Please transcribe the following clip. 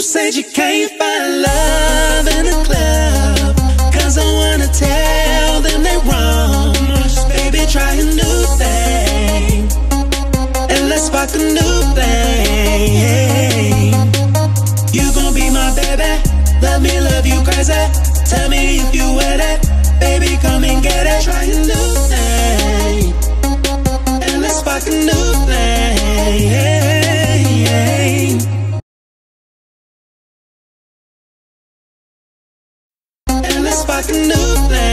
said you can't find love in a club, 'cause I wanna tell them they wrong. Baby, try a new thing, and let's spark a new thing. You gon' be my baby, love me, love you crazy. Tell me if you with it, baby, come and get it. Try a new thing, and let's spark a new thing. And let's spark a new thing.